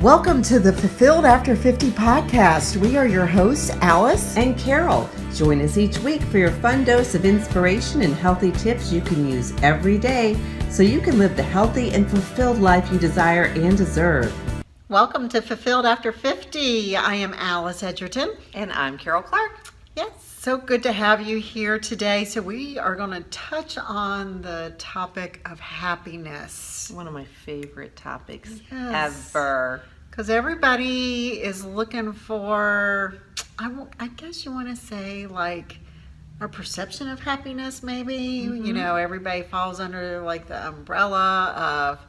Welcome to the Fulfilled After 50 podcast. We are your hosts, Alice and Carol. Join us each week for your fun dose of inspiration and healthy tips you can use every day so you can live the healthy and fulfilled life you desire and deserve. Welcome to Fulfilled After 50. I am Alice Edgerton. And I'm Carol Clark. Yes, so good to have you here today. So we are going to touch on the topic of happiness. One of my favorite topics Yes. ever. Because everybody is looking for, I guess you want to say, like, our perception of happiness, maybe. Mm-hmm. You know, everybody falls under, like, the umbrella of,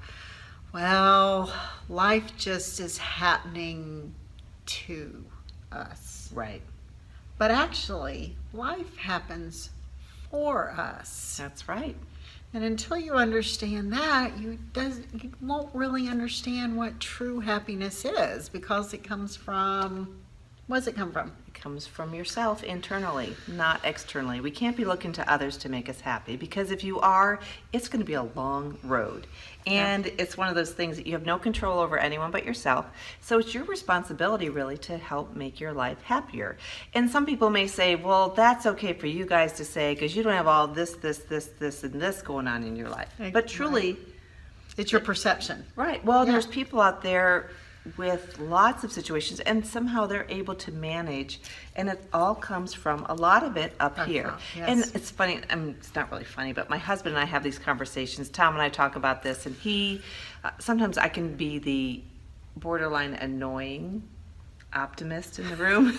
well, life just is happening to us. Right. But actually, life happens for us. That's right. And until you understand that, you won't really understand what true happiness is, because it comes from, where does it come from? It comes from yourself internally, not externally. We can't be looking to others to make us happy, because if you are, it's going to be a long road. And it's one of those things that you have no control over anyone but yourself. So it's your responsibility really to help make your life happier. And some people may say, well, that's okay for you guys to say because you don't have all this, and this going on in your life. But truly, It's your perception. right. Well, Yeah. there's people out there with lots of situations, and somehow they're able to manage, and it all comes from a lot of it up here. Yes. And it's funny, it's not really funny, but my husband and I have these conversations. Tom and I talk about this, and he sometimes I can be the borderline annoying optimist in the room.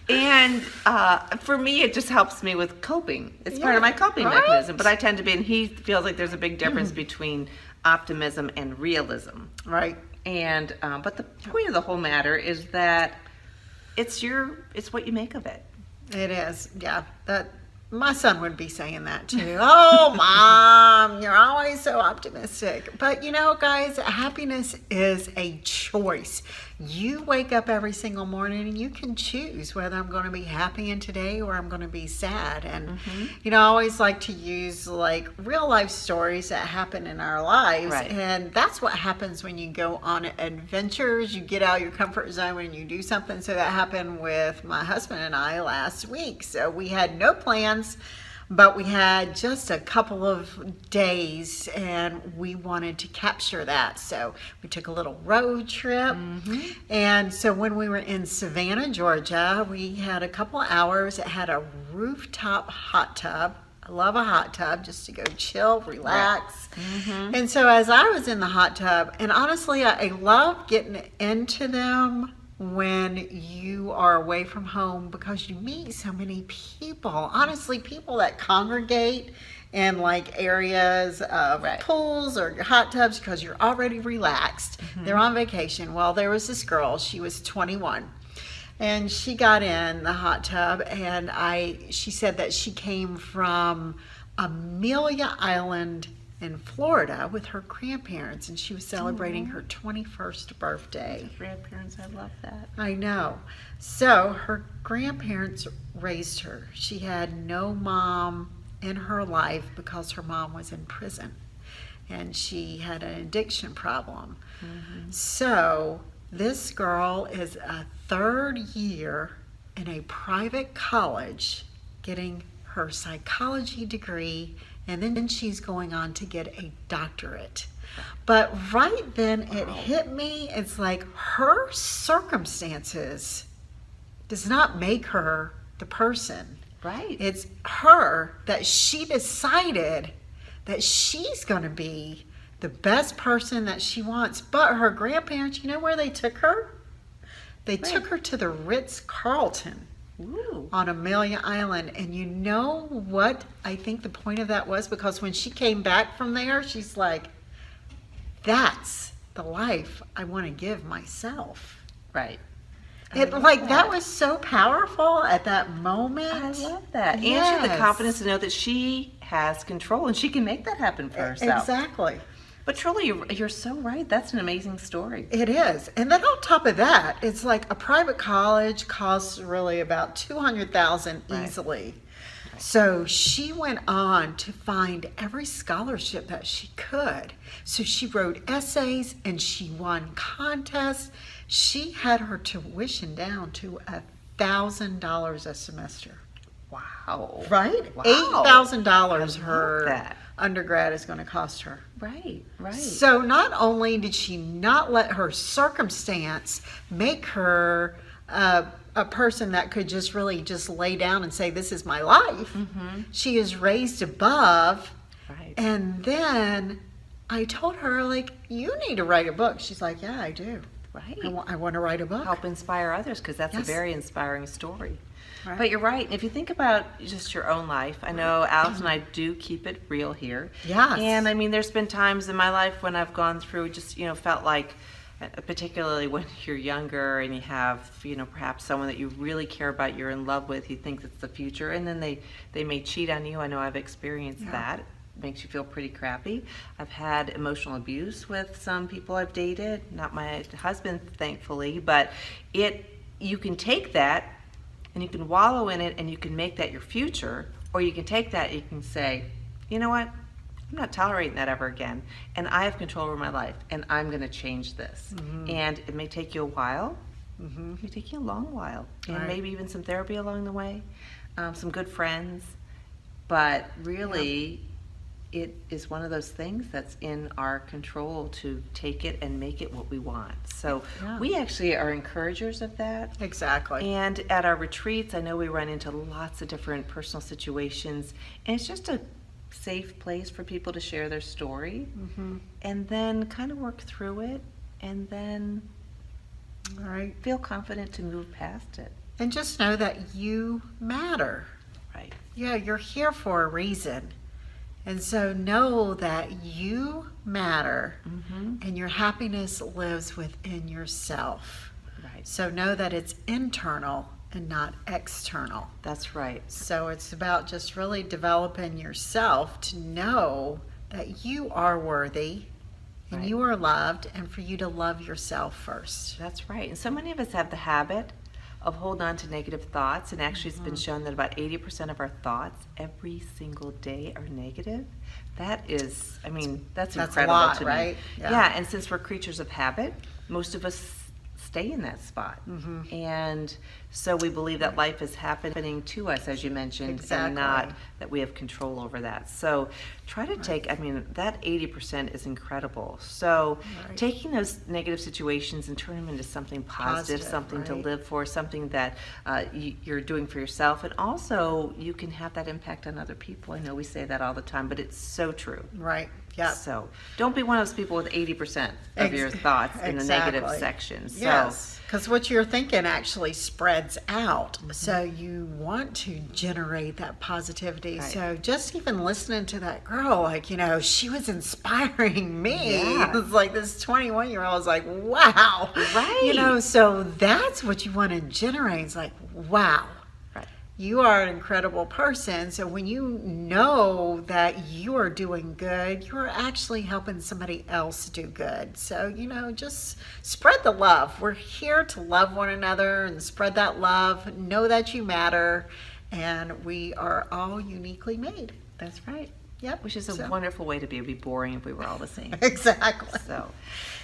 And for me, it just helps me with coping. It's part of my coping mechanism. But I tend to be, and he feels like there's a big difference between optimism and realism. Right. And but the point of the whole matter is that it's what you make of it. It is. Yeah. My son would be saying that too. Oh, Mom, you're always so optimistic. But you know, guys, happiness is a choice. You wake up every single morning and you can choose whether I'm going to be happy in today or I'm going to be sad. And, you know, I always like to use like real life stories that happen in our lives. Right. And that's what happens when you go on adventures. You get out of your comfort zone and you do something. So that happened with my husband and I last week. So we had no plans, but we had just a couple of days and we wanted to capture that. So we took a little road trip. And so when we were in Savannah, Georgia, we had a couple hours. It had a rooftop hot tub. I love a hot tub just to go chill, relax. And so as I was in the hot tub, and honestly, I love getting into them when you are away from home, because you meet so many people. Honestly, people that congregate in like areas of pools or hot tubs because you're already relaxed. They're on vacation. Well, there was this girl, she was 21. And she got in the hot tub, and she said that she came from Amelia Island in Florida with her grandparents, and she was celebrating her 21st birthday. Grandparents, I love that. I know. So her grandparents raised her. She had no mom in her life because her mom was in prison, and she had an addiction problem. So this girl is a third year in a private college getting her psychology degree, and then she's going on to get a doctorate. But right then it hit me, it's like her circumstances does not make her the person. Right. It's her that she decided that she's going to be the best person that she wants. But her grandparents, you know where they took her? They took her to the Ritz-Carlton. Ooh. On Amelia Island. And you know what I think the point of that was? Because when she came back from there, she's like, that's the life I want to give myself. Right. That was so powerful at that moment. I love that. And she Yes. had the confidence to know that she has control and she can make that happen for herself. Exactly. But truly, you're so right. That's an amazing story. It is. And then on top of that, it's like a private college costs really about $200,000 easily. So she went on to find every scholarship that she could. So she wrote essays and she won contests. She had her tuition down to $1,000 a semester. Wow. Right? Wow. $8,000 I love her that. undergrad is going to cost her. Right. So not only did she not let her circumstance make her a person that could just really just lay down and say, this is my life. She is raised above. Right. And then I told her, like, you need to write a book. She's like, yeah, I do. Right. I want to write a book. Help inspire others, because that's a Yes. very inspiring story. Right. But you're right. If you think about just your own life, I know Alice and I do keep it real here. Yes. And I mean, there's been times in my life when I've gone through just, felt like, particularly when you're younger and you have, perhaps someone that you really care about, you're in love with, you think it's the future, and then they may cheat on you. I know I've experienced that. It makes you feel pretty crappy. I've had emotional abuse with some people I've dated, not my husband, thankfully, but you can take that and you can wallow in it and you can make that your future, or you can take that and you can say, you know what? I'm not tolerating that ever again, and I have control over my life, and I'm going to change this. And it may take you a while. It may take you a long while, and Right. maybe even some therapy along the way, some good friends. But really, it is one of those things that's in our control to take it and make it what we want. So Yeah. we actually are encouragers of that. Exactly. And at our retreats, I know we run into lots of different personal situations, and it's just a safe place for people to share their story and then kind of work through it and then All right. feel confident to move past it. And just know that you matter. Right. Yeah, you're here for a reason. And so know that you matter and your happiness lives within yourself. Right. So know that it's internal and not external. That's right. So it's about just really developing yourself to know that you are worthy and Right. you are loved, and for you to love yourself first. That's right. And so many of us have the habit of holding on to negative thoughts, and actually it's been shown that about 80% of our thoughts every single day are negative. That is, that's a incredible lot, to right? me. Yeah. Yeah, and since we're creatures of habit, most of us stay in that spot. And so we believe that life is happening to us, as you mentioned, and not Exactly. that we have control over that. So try to take, that 80% is incredible. So Right. taking those negative situations and turn them into something positive, something to right. live for, something that you're doing for yourself, and also you can have that impact on other people. I know we say that all the time, but it's so true. Right. Yeah. So don't be one of those people with 80% of your thoughts in the negative Exactly. section. So Yes, because what you're thinking actually spreads out. So you want to generate that positivity. Right. So just even listening to that girl, like, she was inspiring me. Yeah. It was like this 21-year-old was like, wow. Right. So that's what you want to generate. It's like, wow. Right. You are an incredible person. So when you know that you are doing good, you're actually helping somebody else do good. So, just spread the love. We're here to love one another and spread that love. Know that you matter. And we are all uniquely made. That's right. Yep. Which is a So- wonderful way to be. It'd be boring if we were all the same. Exactly. So,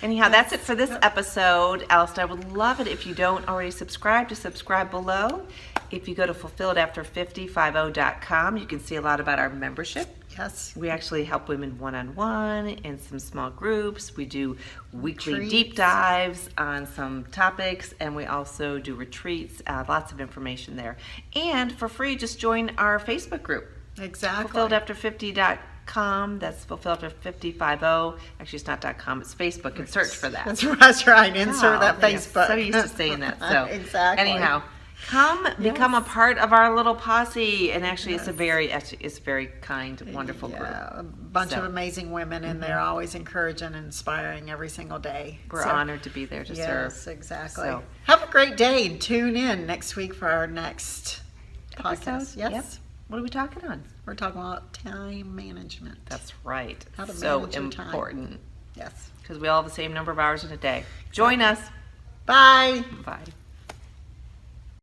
anyhow, that's it for this episode. Alice, I would love it if you don't already subscribe to subscribe below. If you go to fulfilledafter50.com, you can see a lot about our membership. Yes. We actually help women one-on-one in some small groups. We do weekly Retreats. deep dives on some topics, and we also do retreats. Lots of information there. And for free, just join our Facebook group. Exactly. Fulfilledafter50.com. That's fulfilledafter50. Actually, it's not .com. It's Facebook. And search for that. That's right. Insert that Oh, yeah, Facebook. So used to saying that. So Exactly. Anyhow, become a part of our little posse. And actually, it's a very kind, wonderful Yeah, group. a bunch of So- amazing women in there, always encouraging and inspiring every single day. We're So- honored to be there to Yes, serve. exactly. So- Have a great day and tune in next week for our next podcast. Episode. Yes. Yep. What are we talking on? We're talking about time management. That's right. How to So manage your time. important Yes. because we all have the same number of hours in a day. Join us. Bye. Bye.